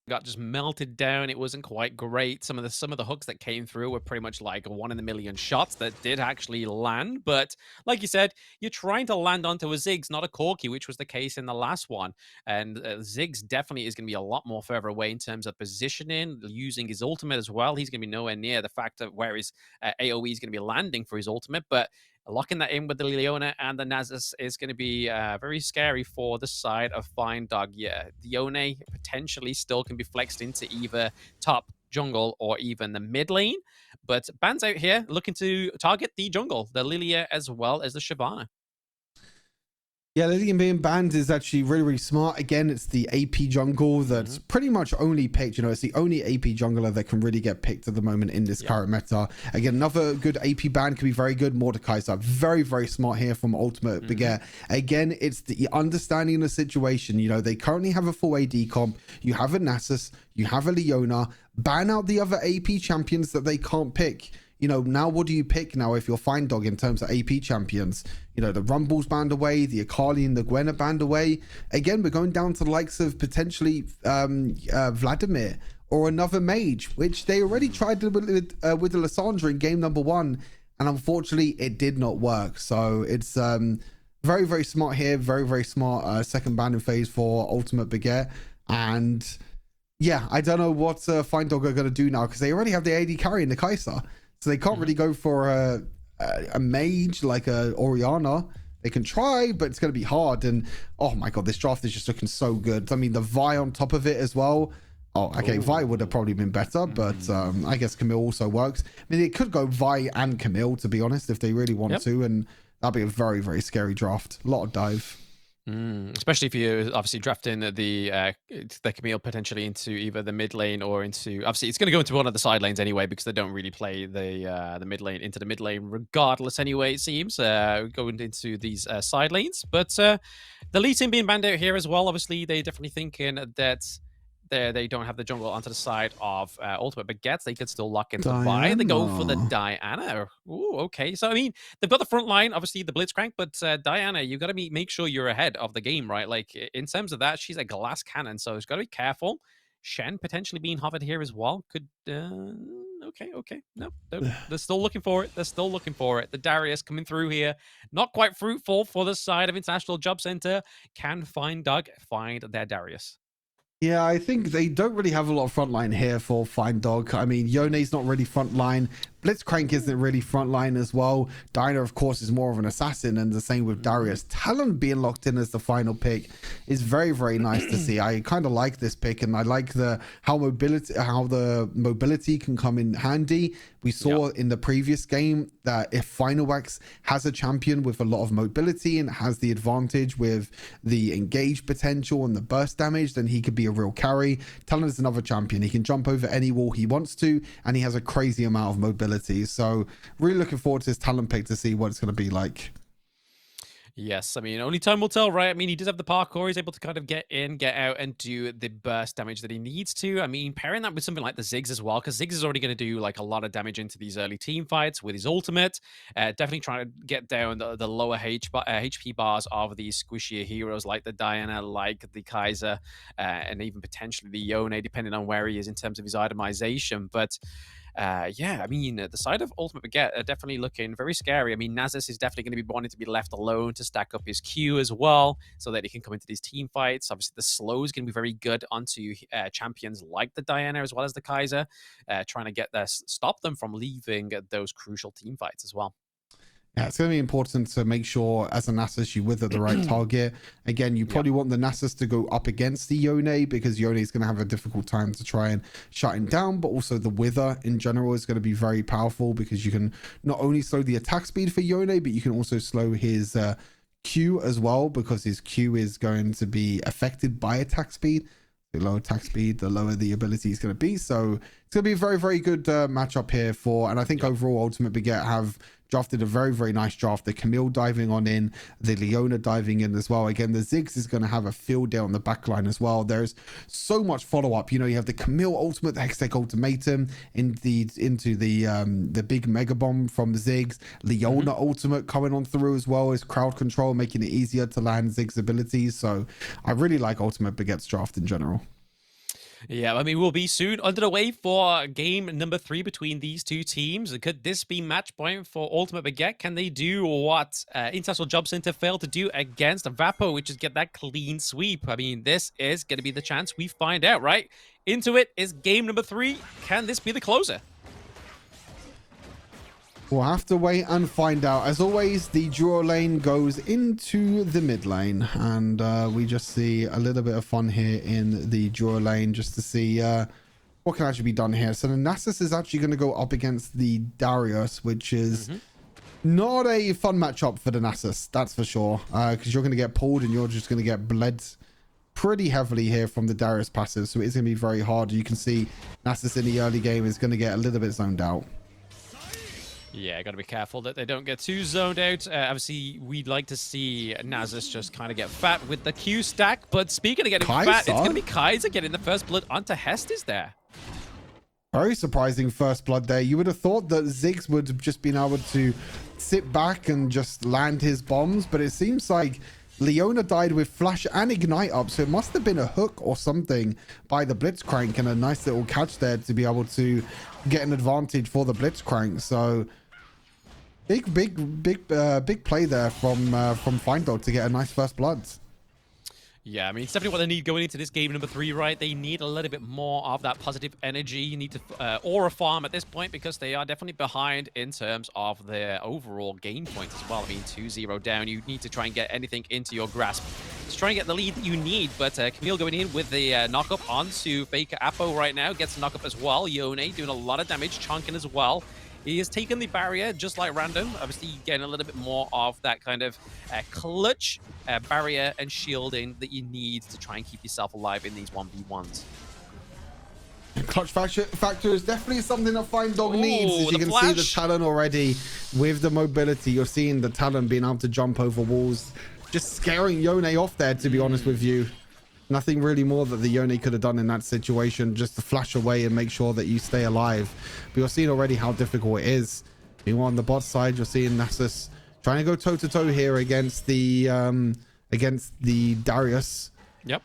got just melted down. It wasn't quite great. Some of the hooks that came through were pretty much like a one in a million shots that did actually land. But like you said, you're trying to land onto a Ziggs, not a Corki, which was the case in the last one. And Ziggs definitely is going to be a lot more further away in terms of positioning, using his ultimate as well. He's going to be nowhere near the fact of where his AoE is going to be landing for his ultimate, but locking that in with the Leona and the Nasus is going to be very scary for the side of Fine Dog. Yeah, the Yone potentially still can be flexed into either top jungle or even the mid lane, but Ban's out here looking to target the jungle, the Lilia as well as the Shyvana. Yeah, Lillian being banned is actually really, really smart. Again, it's the AP jungle that's pretty much only picked. You know, it's the only AP jungler that can really get picked at the moment in this current meta. Again, another good AP ban can be very good. Mordekaiser, very, very smart here from Ultimate Baguette. Again, it's the understanding the situation. You know, they currently have a full AD comp. You have a Nasus, you have a Leona. Ban out the other AP champions that they can't pick. You know, now what do you pick now if you're Fine Dog in terms of AP champions? You know, the Rumble's banned away, the Akali and the Gwen are banned away. Again, we're going down to the likes of potentially Vladimir or another mage, which they already tried with the Lissandra in game number 1, and unfortunately it did not work. So it's very, very smart here, very, very smart second banning phase for Ultimate Baguette. And yeah, I don't know what Fine Dog are going to do now, because they already have the AD carry in the Kai'Sa. So they can't really go for a mage like a Orianna. They can try, but it's going to be hard. And oh my god, this draft is just looking so good. I mean, the Vi on top of it as well. Oh, okay, Vi would have probably been better, but I guess Camille also works. I mean, it could go Vi and Camille, to be honest, if they really want to, and that'd be a very, very scary draft. A lot of dive. Especially if you're obviously drafting the Camille potentially into either the mid lane or into, obviously it's going to go into one of the side lanes anyway, because they don't really play the mid lane into the mid lane regardless anyway, it seems, going into these side lanes. But the Lee team being banned out here as well, obviously they're definitely thinking that they don't have the jungle onto the side of Ultimate Baguette. They could still lock into Vi. They go for the Diana. Ooh, okay. So, I mean, they've got the front line, obviously the Blitzcrank, but Diana, you got to make sure you're ahead of the game, right? Like, in terms of that, she's a glass cannon, so it's got to be careful. Shen potentially being hovered here as well. Could, okay. No, they're still looking for it. They're still looking for it. The Darius coming through here. Not quite fruitful for the side of International Jobcenter. Can Fine Dog find their Darius? Yeah, I think they don't really have a lot of frontline here for Fine Dog. I mean, Yone's not really frontline. Blitzcrank isn't really frontline as well. Dinah, of course, is more of an assassin, and the same with Darius. Talon being locked in as the final pick is very, very nice to see. I kind of like this pick, and I like how the mobility can come in handy. We saw in the previous game that if Finalwax has a champion with a lot of mobility and has the advantage with the engage potential and the burst damage, then he could be a real carry. Talon is another champion. He can jump over any wall he wants to, and he has a crazy amount of mobility. So really looking forward to his Talon pick to see what it's going to be like. Yes, I mean, only time will tell, right? I mean, he does have the parkour. He's able to kind of get in, get out, and do the burst damage that he needs to. I mean, pairing that with something like the Ziggs as well, because Ziggs is already going to do like a lot of damage into these early team fights with his ultimate. Definitely trying to get down the lower HP bars of these squishier heroes like the Diana, like the Kaiser, and even potentially the Yone, depending on where he is in terms of his itemization. But yeah, I mean, the side of Ultimate Baguette are definitely looking very scary. I mean, Nasus is definitely going to be wanting to be left alone to stack up his Q as well, so that he can come into these team fights. Obviously, the slow is going to be very good onto champions like the Diana as well as the Kaiser, trying to stop them from leaving those crucial team fights as well. Yeah, it's going to be important to make sure as a Nasus you wither the right target. Again, you probably want the Nasus to go up against the Yone, because Yone is going to have a difficult time to try and shut him down, but also the wither in general is going to be very powerful, because you can not only slow the attack speed for Yone, but you can also slow his Q as well, because his Q is going to be affected by attack speed. The lower attack speed, the lower the ability is going to be. So it's going to be a very, very good matchup here and I think overall Ultimate Baguette have drafted a very, very nice draft. The Camille diving on in, the Leona diving in as well. Again, the Ziggs is going to have a field day on the back line as well. There's so much follow-up. You know, you have the Camille ultimate, the Hextech ultimatum into the big mega bomb from Ziggs. Leona ultimate coming on through as well as crowd control, making it easier to land Ziggs abilities. So I really like Ultimate Baguette's draft in general. Yeah, I mean, we'll be soon underway for game number 3 between these two teams. Could this be match point for Ultimate Baguette? Can they do what International Jobcenter failed to do against Vapo, which is get that clean sweep? I mean, this is going to be the chance we find out, right? Into it is game number 3. Can this be the closer? We'll have to wait and find out. As always, the duo lane goes into the mid lane, and we just see a little bit of fun here in the duo lane just to see what can actually be done here. So the Nasus is actually going to go up against the Darius, which is not a fun matchup for the Nasus, that's for sure, because you're going to get pulled and you're just going to get bled pretty heavily here from the Darius passive, so it is going to be very hard. You can see Nasus in the early game is going to get a little bit zoned out. Yeah, got to be careful that they don't get too zoned out. Obviously, we'd like to see Nasus just kind of get fat with the Q stack. But speaking of getting fat, it's going to be Kaiser getting the first blood onto Hestes there. Very surprising first blood there. You would have thought that Ziggs would have just been able to sit back and just land his bombs. But it seems like Leona died with Flash and Ignite up. So it must have been a hook or something by the Blitzcrank. And a nice little catch there to be able to get an advantage for the Blitzcrank. So big play there from Findog to get a nice first blood. Yeah, I mean, it's definitely what they need going into this game number 3, right? They need a little bit more of that positive energy. You need to aura farm at this point because they are definitely behind in terms of their overall game points as well. I mean, 2-0 down. You need to try and get anything into your grasp to try and get the lead that you need. But Camille going in with the knock-up onto Faker Apo right now. Gets a knock-up as well. Yone doing a lot of damage, chunking as well. He has taken the barrier just like Random. Obviously, getting a little bit more of that kind of clutch barrier and shielding that you need to try and keep yourself alive in these 1v1s. Clutch factor is definitely something that Findog needs. As you can see the Talon already with the mobility. You're seeing the Talon being able to jump over walls. Just scaring Yone off there, to be honest with you. Nothing really more that the Yone could have done in that situation, just to flash away and make sure that you stay alive. But you're seeing already how difficult it is. Meanwhile, on the bot side, you're seeing Nasus trying to go toe-to-toe here against the Darius. Yep.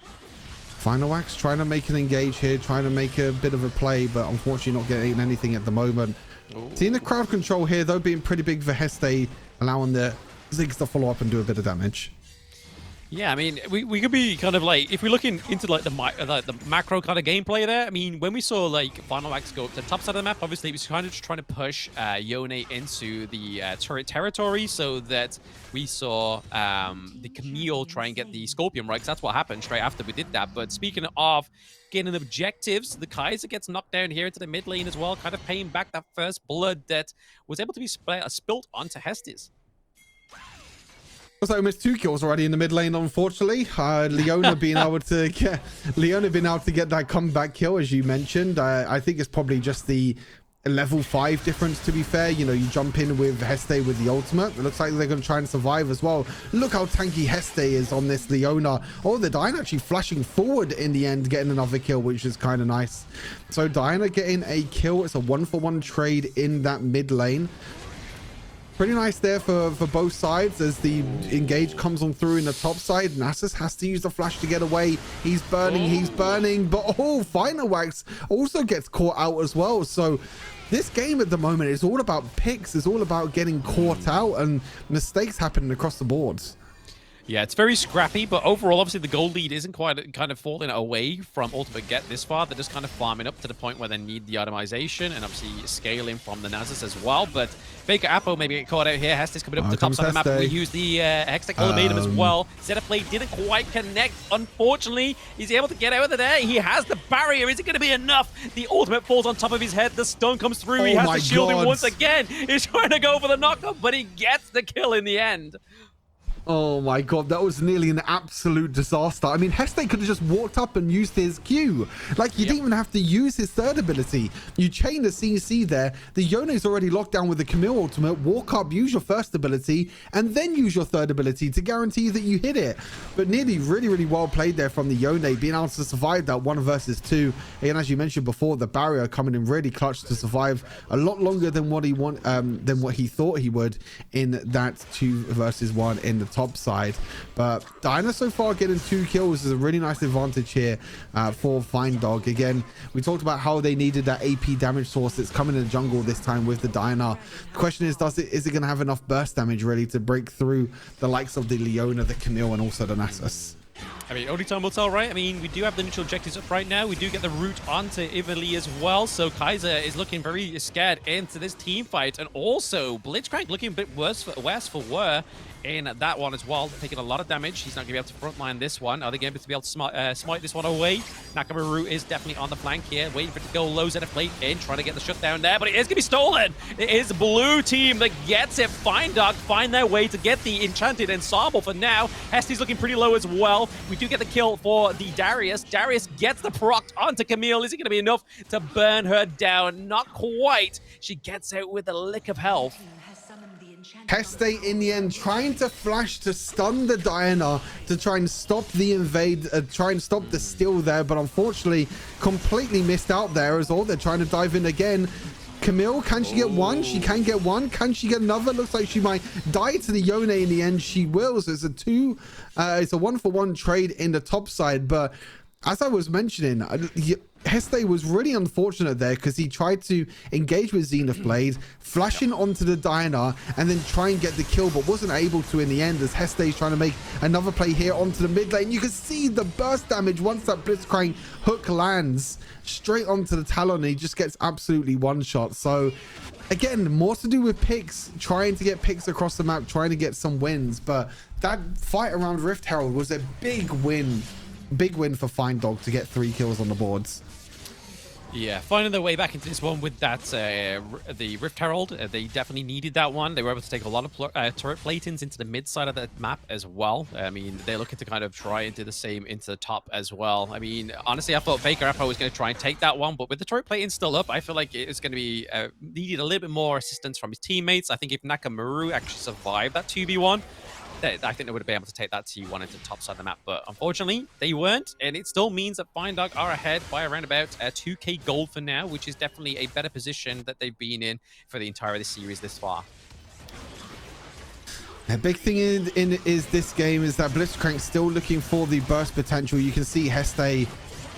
Final Wax trying to make an engage here, trying to make a bit of a play, but unfortunately not getting anything at the moment. Ooh. Seeing the crowd control here, though, being pretty big for Heste, allowing the Ziggs to follow up and do a bit of damage. Yeah, I mean, we could be kind of like, if we're looking into like the macro kind of gameplay there, I mean, when we saw like Final Wax go up to the top side of the map, obviously it was kind of just trying to push Yone into the turret territory so that we saw the Camille try and get the Scorpion, right? Because that's what happened straight after we did that. But speaking of getting objectives, the Kaiser gets knocked down here into the mid lane as well, kind of paying back that first blood that was able to be spilt onto Hestes. So missed 2 kills already in the mid lane, unfortunately. Leona being able to get that comeback kill, as you mentioned. I think it's probably just the level 5 difference, to be fair. You know, you jump in with Heste with the ultimate. It looks like they're going to try and survive as well. Look how tanky Heste is on this Leona. Oh, the Diana actually flashing forward in the end, getting another kill, which is kind of nice. So Diana getting a kill. It's a 1-for-1 trade in that mid lane. Pretty nice there for both sides as the engage comes on through in the top side. Nasus has to use the flash to get away. He's burning, but Final Wax also gets caught out as well. So this game at the moment is all about picks. It's all about getting caught out and mistakes happening across the boards. Yeah, it's very scrappy, but overall, obviously, the gold lead isn't quite kind of falling away from Ultimate Baguette this far. They're just kind of farming up to the point where they need the itemization and obviously scaling from the Nasus as well. But Faker Apo maybe get caught out here. Heste's coming up to the top side of the map. We use the Hextech Ultimatum as well. Zetaplay didn't quite connect. Unfortunately, is he able to get out of there? He has the barrier. Is it going to be enough? The ultimate falls on top of his head. The stun comes through. He has to shield him once again. He's trying to go for the knockup, but he gets the kill in the end. Oh my god, that was nearly an absolute disaster. I mean, Heste could have just walked up and used his Q. Like, you didn't even have to use his third ability. You chain the CC there. The Yone's already locked down with the Camille ultimate. Walk up, use your first ability, and then use your third ability to guarantee that you hit it. but nearly really well played there from the Yone, being able to survive that 1 versus 2. And as you mentioned before, the barrier coming in really clutch to survive a lot longer than what he thought he would in that 2 versus 1 in the top side. But Diana so far getting 2 kills is a really nice advantage here for Fine Dog. Again, we talked about how they needed that AP damage source that's coming in the jungle this time with the Diana. The question is it going to have enough burst damage really to break through the likes of the Leona, the Camille, and also the Nasus? I mean, only time will tell, right? I mean, we do have the neutral objectives up right now. We do get the route onto Ivali as well. So Kaiser is looking very scared into this team fight. And also, Blitzcrank looking a bit worse for wear in that one as well, taking a lot of damage. He's not going to be able to frontline this one. Are they going to be able to smite this one away? Nakamura is definitely on the flank here, waiting for it to go low Zenith in, trying to get the shutdown there, but it is going to be stolen. It is blue team that gets it. Fine Dog find their way to get the enchanted ensemble for now. Hesty's looking pretty low as well. We do get the kill for the Darius. Darius gets the proc onto Camille. Is it going to be enough to burn her down? Not quite. She gets out with a lick of health. Heste in the end trying to flash to stun the Diana to try and stop the invade, try and stop the steal there, but unfortunately completely missed out there as well. They're trying to dive in again. Camille, can she get one? She can get one. Can she get another? Looks like she might die to the Yone in the end. She will. So it's a 1-for-1 trade in the top side. But as I was mentioning, Heste was really unfortunate there because he tried to engage with Zenith Blade, flashing onto the Diana, and then try and get the kill, but wasn't able to in the end as Heste is trying to make another play here onto the mid lane. You can see the burst damage once that Blitzcrank hook lands straight onto the Talon, and he just gets absolutely one-shot. So again, more to do with picks, trying to get picks across the map, trying to get some wins. But that fight around Rift Herald was a big win for Fine Dog to get 3 kills on the boards. Yeah, finding their way back into this one with that, the Rift Herald. They definitely needed that one. They were able to take a lot of turret platings into the mid side of the map as well. I mean, they're looking to kind of try and do the same into the top as well. I mean, honestly, I thought Baker Apple was going to try and take that one, but with the turret plating still up, I feel like it's going to be needed a little bit more assistance from his teammates. I think if Nakamura actually survived that 2v1, I think they would have been able to take that T1 into the top side of the map, but unfortunately, they weren't, and it still means that Fine Dog are ahead by around about 2k gold for now, which is definitely a better position that they've been in for the entire of this series this far. A big thing is this game is that Blitzcrank still looking for the burst potential. You can see Heste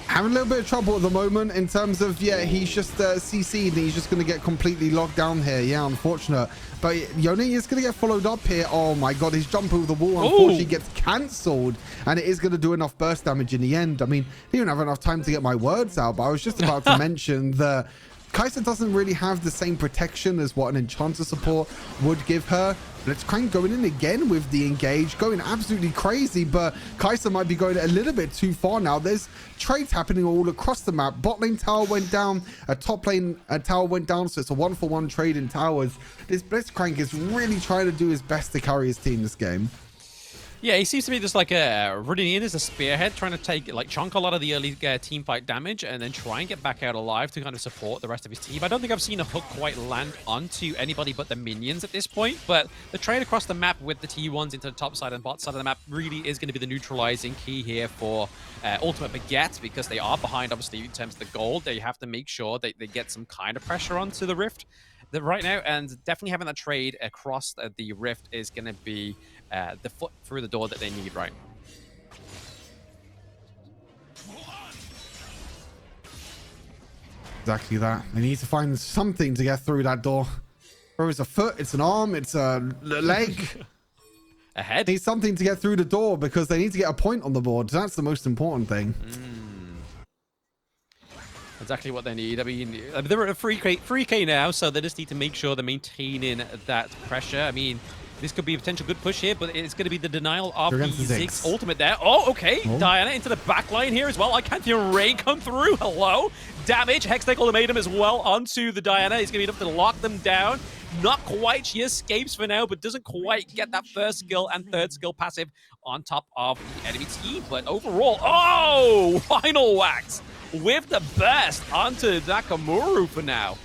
having a little bit of trouble at the moment in terms of, yeah, he's just CC'd and he's just going to get completely locked down here. Yeah, unfortunate. But Yone is going to get followed up here. Oh my god, his jump over the wall unfortunately gets cancelled, and it is going to do enough burst damage in the end. I mean, I didn't have enough time to get my words out, but I was just about to mention that Kai'Sa doesn't really have the same protection as what an Enchanter support would give her. Blitzcrank going in again with the engage, going absolutely crazy, but Kai'Sa might be going a little bit too far now. There's trades happening all across the map. Bot lane tower went down, a top lane tower went down, so it's a 1-for-1 trade in towers. This Blitzcrank is really trying to do his best to carry his team this game. Yeah, he seems to be just like running in as a spearhead, trying to take chunk a lot of the early team fight damage and then try and get back out alive to kind of support the rest of his team. I don't think I've seen a hook quite land onto anybody but the minions at this point, but the trade across the map with the T1s into the top side and bot side of the map really is going to be the neutralizing key here for Ultimate Baguette, because they are behind, obviously, in terms of the gold. They have to make sure they get some kind of pressure onto the Rift right now, and definitely having that trade across the Rift is going to be the foot through the door that they need, right? Exactly that. They need to find something to get through that door. Or it's a foot, it's an arm, it's a leg. A head? They need something to get through the door because they need to get a point on the board. That's the most important thing. Exactly what they need. I mean, they're at 3K now, so they just need to make sure they're maintaining that pressure. I mean, this could be a potential good push here, but it's going to be the denial of the Ziggs ultimate there. Oh, okay. Oh. Diana into the back line here as well. I can't hear Ray come through. Hello. Damage. Hextech ultimatum as well onto the Diana. It's going to be enough to lock them down. Not quite. She escapes for now, but doesn't quite get that first skill and third skill passive on top of the enemy team. But overall, oh, final wax with the best onto Nakamura for now.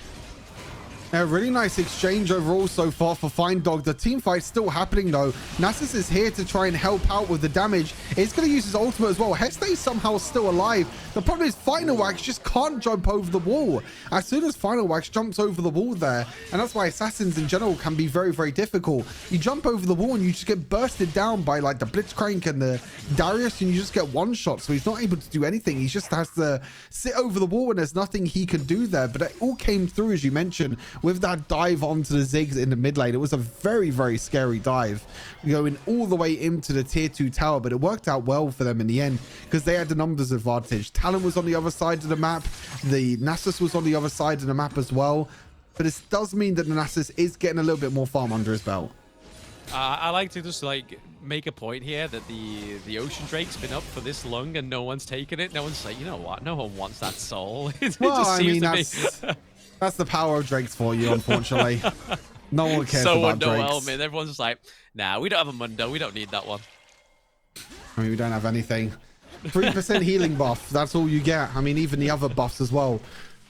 A really nice exchange overall so far for Fine Dog. The team fight's still happening though. Nasus is here to try and help out with the damage. He's going to use his ultimate as well. Heste's somehow still alive. The problem is Final Wax just can't jump over the wall. As soon as Final Wax jumps over the wall there, and that's why assassins in general can be very, very difficult. You jump over the wall and you just get bursted down by like the Blitzcrank and the Darius, and you just get one shot. So he's not able to do anything. He just has to sit over the wall and there's nothing he can do there. But it all came through, as you mentioned, with that dive onto the Ziggs in the mid lane. It was a very, very scary dive going all the way into the tier 2 tower, but it worked out well for them in the end because they had the numbers advantage. Talon was on the other side of the map. The Nasus was on the other side of the map as well. But it does mean that the Nasus is getting a little bit more farm under his belt. I like to just like make a point here that the Ocean Drake's been up for this long and no one's taken it. No one's like, you know what? No one wants that soul. Well, I mean, that's the power of Drakes for you, unfortunately. No one cares about Drakes. So underwhelming. Everyone's just like, nah, we don't have a Mundo. We don't need that one. I mean, we don't have anything. 3% healing buff. That's all you get. I mean, even the other buffs as well.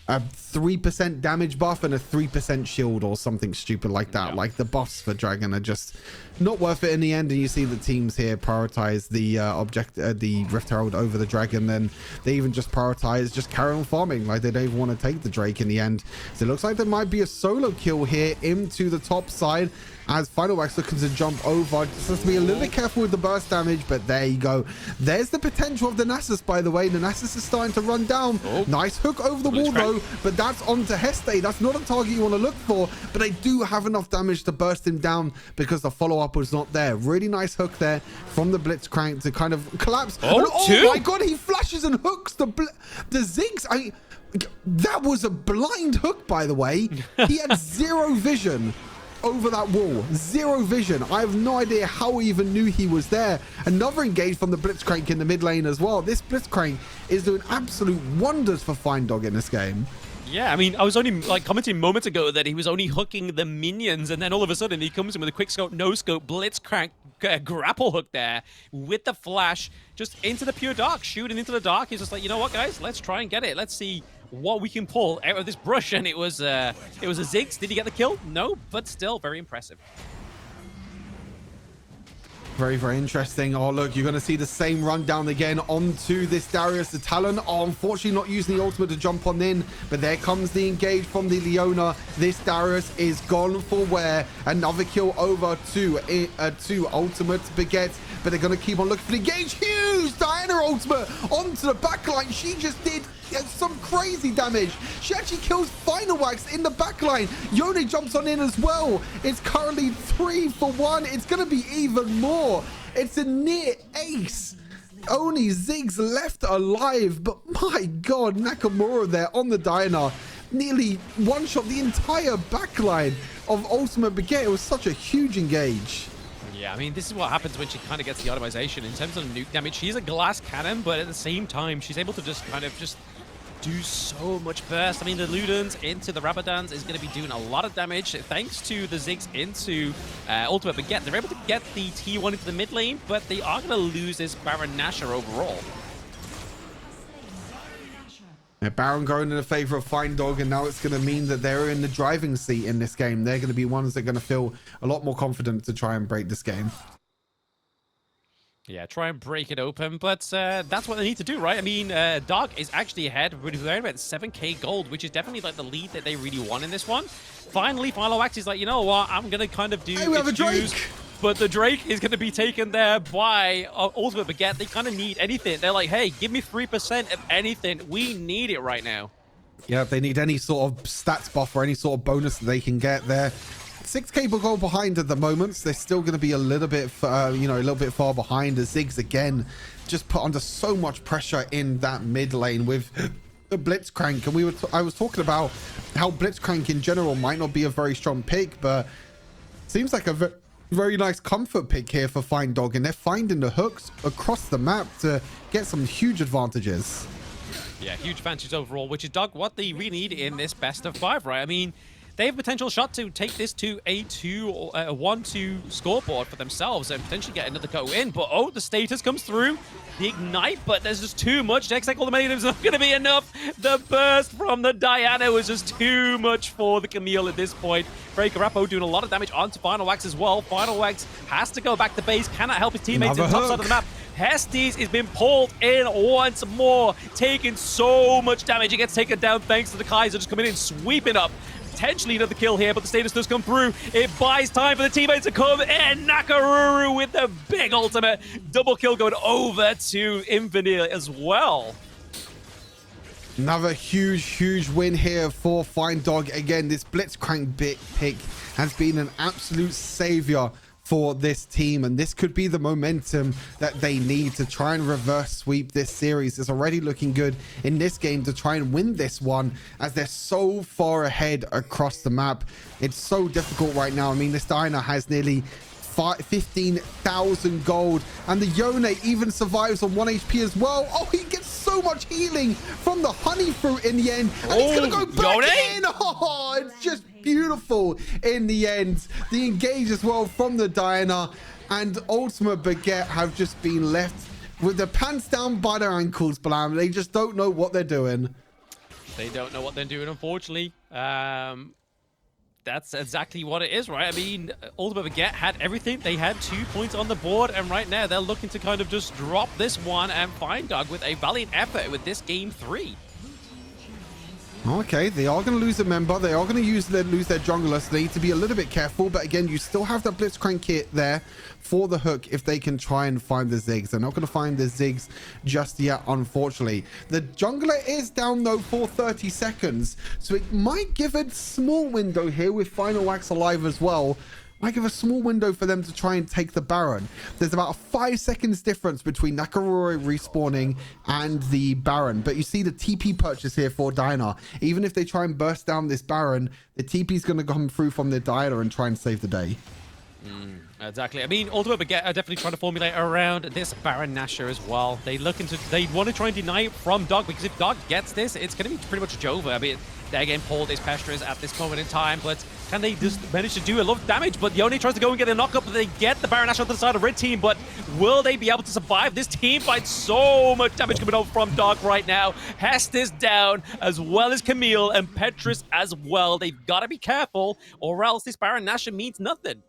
A 3% damage buff and a 3% shield or something stupid like that. Yeah. Like the buffs for Dragon are just not worth it in the end. And you see the teams here prioritize the the Rift Herald over the Dragon. Then they even just prioritize just carry on farming. Like they don't even want to take the Drake in the end. So it looks like there might be a solo kill here into the top side as Final Wax looking to jump over. Just has to be a little bit careful with the burst damage, but there you go. There's the potential of the Nasus, by the way. The Nasus is starting to run down. Nice hook over the wall though, but that's onto Heste. That's not a target you want to look for, but they do have enough damage to burst him down because the follow-up was not there. Really nice hook there from the Blitzcrank to kind of collapse. Oh my god, he flashes and hooks the Ziggs. That was a blind hook, by the way. He had zero vision over that wall. Zero vision. I have no idea how he even knew he was there. Another engage from the Blitzcrank in the mid lane as well. This Blitzcrank is doing absolute wonders for Fine Dog in this game. Yeah, I mean, I was only like commenting moments ago that he was only hooking the minions, and then all of a sudden he comes in with a quick scope, no scope, Blitzcrank grapple hook there with the flash just into the pure dark, shooting into the dark. He's just like, you know what, guys, let's try and get it. Let's see what we can pull out of this brush. And it was a Ziggs. Did he get the kill? No, but still very impressive. Very, very interesting. Oh, look, you're going to see the same rundown again onto this Darius. The Talon, unfortunately not using the ultimate to jump on in, but there comes the engage from the Leona. This Darius is gone for wear. Another kill over to ultimate Baguette, but they're going to keep on looking for the engage. Huge Diana ultimate onto the backline. She just did some crazy damage. She actually kills Final Wax in the backline. Yone jumps on in as well. It's currently 3 for 1. It's going to be even more. It's a near ace. Only Ziggs left alive, but my god, Nakamura there on the Diana nearly one-shot the entire backline of Ultimate Baguette. It was such a huge engage. Yeah, I mean, this is what happens when she kind of gets the automation. In terms of nuke damage, she's a glass cannon, but at the same time, she's able to just kind of do so much burst. I mean, the Ludens into the Rabadans is going to be doing a lot of damage thanks to the Ziggs into Ultimate Baguette. They're able to get the T1 into the mid lane, but they are going to lose this Baron Nashor overall. Baron going in the favor of Fine Dog, and now it's going to mean that they're in the driving seat in this game. They're going to be ones that are going to feel a lot more confident to try and break this game. Yeah, try and break it open, but that's what they need to do, right? I mean, Dark is actually ahead with around about 7k gold, which is definitely like the lead that they really want in this one. Finally, Final Wax is like, you know what, I'm going to kind of do we have a Drake! But the Drake is going to be taken there by Ultimate Baguette. They kind of need anything. They're like, hey, give me 3% of anything. We need it right now. Yeah, if they need any sort of stats buff or any sort of bonus that they can get there. 6k gold behind at the moment. So they're still going to be a little bit, a little bit far behind. As Ziggs again just put under so much pressure in that mid lane with the Blitzcrank. And I was talking about how Blitzcrank in general might not be a very strong pick, but seems like a very nice comfort pick here for Fine Dog, and they're finding the hooks across the map to get some huge advantages. Yeah, huge advantage overall, which is, Doug, what they really need in this best of 5, right? I mean, they have a potential shot to take this to a 1-2 scoreboard for themselves and potentially get another go in. But oh, the status comes through. The ignite, but there's just too much. The X-Cycle ultimatum is not going to be enough. The burst from the Diana was just too much for the Camille at this point. Breaker Rapo doing a lot of damage onto Final Wax as well. Final Wax has to go back to base, cannot help his teammates in the top side of the map. Hestes is being pulled in once more, taking so much damage. He gets taken down thanks to the Kaiser just coming in, sweeping up. Potentially another kill here, but the status does come through. It buys time for the teammates to come in. Nakaruru with the big ultimate. Double kill going over to Infinite as well. Another huge win here for Fine Dog. Again, this Blitzcrank pick has been an absolute savior for this team, and this could be the momentum that they need to try and reverse sweep this series. It's already looking good in this game to try and win this one, as they're so far ahead across the map. It's so difficult right now. I mean, this Diner has nearly 15,000 gold, and the Yone even survives on 1 HP as well. Oh, he gets so much healing from the honey fruit in the end, and he's gonna go back in. Oh, it's just beautiful in the end. The engage as well from the Diana, and Ultimate Baguette have just been left with their pants down by their ankles, Blam. They just don't know what they're doing. They don't know what they're doing, unfortunately. That's exactly what it is, right? I mean, Ultimate Baguette had everything. They had 2 points on the board, and right now they're looking to kind of just drop this one and Fine Dog with a valiant effort with this game 3. Okay, they are going to lose a member. They are going to lose their jungler, so they need to be a little bit careful. But again, you still have the Blitzcrank kit there for the hook if they can try and find the Ziggs. They're not going to find the Ziggs just yet, unfortunately. The jungler is down, though, for 30 seconds. So it might give a small window here with Final Wax alive as well. Might give a small window for them to try and take the Baron. There's about a 5 seconds difference between Nakaruru respawning and the Baron. But you see the TP purchase here for Diana. Even if they try and burst down this Baron, the TP is going to come through from the Diana and try and save the day. Exactly. I mean, Ultimate Baguette are definitely trying to formulate around this Baron Nashor as well. They want to try and deny it from Dog, because if Dog gets this, it's going to be pretty much Jova. I mean, they're getting pulled as Pestras at this moment in time, but can they just manage to do a lot of damage? But Yone tries to go and get a knock-up, but they get the Baron Nashor to the side of Red Team, but will they be able to survive this team fight? So much damage coming over from Dog right now. Hest is down, as well as Camille and Petrus as well. They've got to be careful, or else this Baron Nashor means nothing.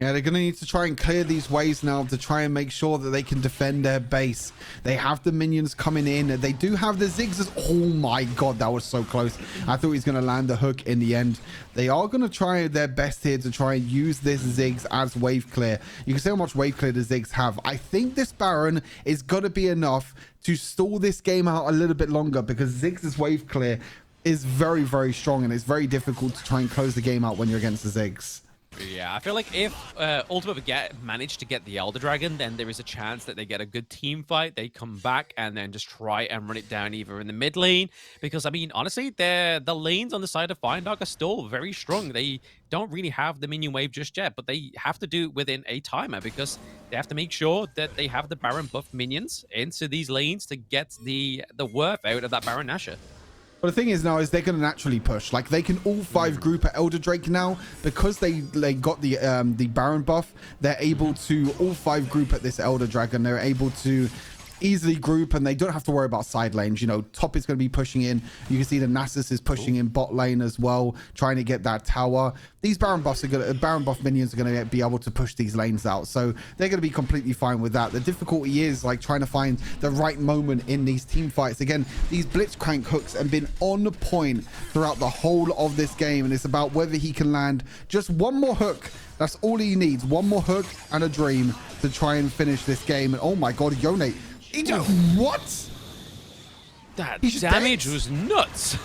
Yeah, they're going to need to try and clear these waves now to try and make sure that they can defend their base. They have the minions coming in. They do have the Ziggs. Oh my god, that was so close. I thought he was going to land the hook in the end. They are going to try their best here to try and use this Ziggs as wave clear. You can see how much wave clear the Ziggs have. I think this Baron is going to be enough to stall this game out a little bit longer, because Ziggs' wave clear is very strong, and it's very difficult to try and close the game out when you're against the Ziggs. Yeah, I feel like if Ultimate Baguette managed to get the Elder Dragon, then there is a chance that they get a good team fight. They come back and then just try and run it down either in the mid lane. Because, I mean, honestly, the lanes on the side of Fine Dog are still very strong. They don't really have the minion wave just yet, but they have to do it within a timer, because they have to make sure that they have the Baron buff minions into these lanes to get the worth out of that Baron Nashor. But the thing is now is they're going to naturally push. Like, they can all 5 group at Elder Drake now, because they got the Baron buff. They're able to all 5 group at this Elder Dragon. They're able to easily group, and they don't have to worry about side lanes. You know, top is going to be pushing in. You can see the Nasus is pushing in bot lane as well, trying to get that tower. These Baron buff minions are going to be able to push these lanes out, so they're going to be completely fine with that. The difficulty is like trying to find the right moment in these team fights. Again, these Blitzcrank hooks have been on point throughout the whole of this game, and it's about whether he can land just one more hook. That's all he needs, one more hook and a dream to try and finish this game. And oh my god, Yone, he just what? That damage was nuts.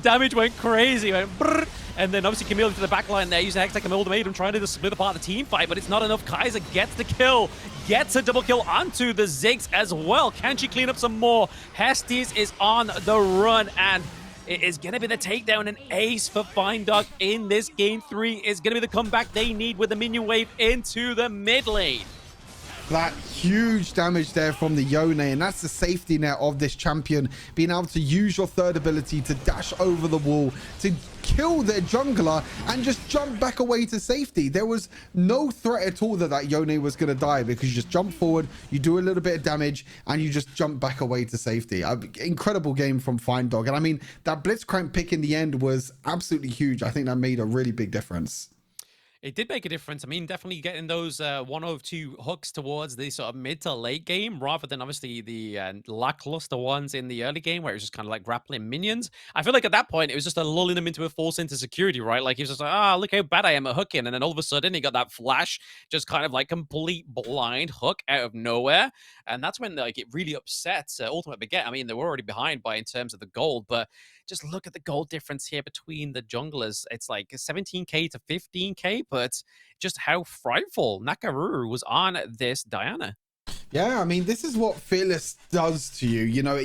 Damage went crazy. Went brrr. And then obviously Camille to the back line there, using Hextech and ultimatum, trying to just split apart the team fight, but it's not enough. Kaiser gets the kill, gets a double kill onto the Ziggs as well. Can she clean up some more? Hestes is on the run, and it is going to be the takedown and ace for Fine Dog in this game 3. Is going to be the comeback they need with the minion wave into the mid lane. that huge damage there from the Yone, and that's the safety net of this champion, being able to use your third ability to dash over the wall, to kill their jungler and just jump back away to safety. There was no threat at all that that Yone was going to die, because you just jump forward, you do a little bit of damage, and you just jump back away to safety. Incredible game from Fine Dog. And I mean, that Blitzcrank pick in the end was absolutely huge. I think that made a really big difference. It did make a difference. I mean, definitely getting those 102 hooks towards the sort of mid to late game, rather than obviously the lackluster ones in the early game where it was just kind of like grappling minions. I feel like at that point, it was just lulling them into a false sense of security, right? Like, he was just like, ah, look how bad I am at hooking. And then all of a sudden, he got that flash, just kind of like complete blind hook out of nowhere. And that's when like it really upsets Ultimate Baguette. I mean, they were already behind by in terms of the gold, but just look at the gold difference here between the junglers. It's like 17k to 15k, but just how frightful Nakaruru was on this Diana. Yeah, I mean, this is what Fearless does to you. You know,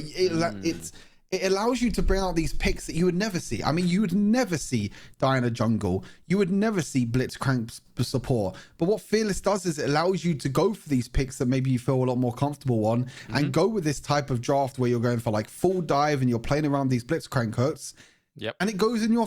it allows you to bring out these picks that you would never see. I mean, you would never see Diana jungle. You would never see Blitzcrank support. But what Fearless does is it allows you to go for these picks that maybe you feel a lot more comfortable on, and go with this type of draft where you're going for like full dive and you're playing around these Blitzcrank hooks. Yep. And it goes in your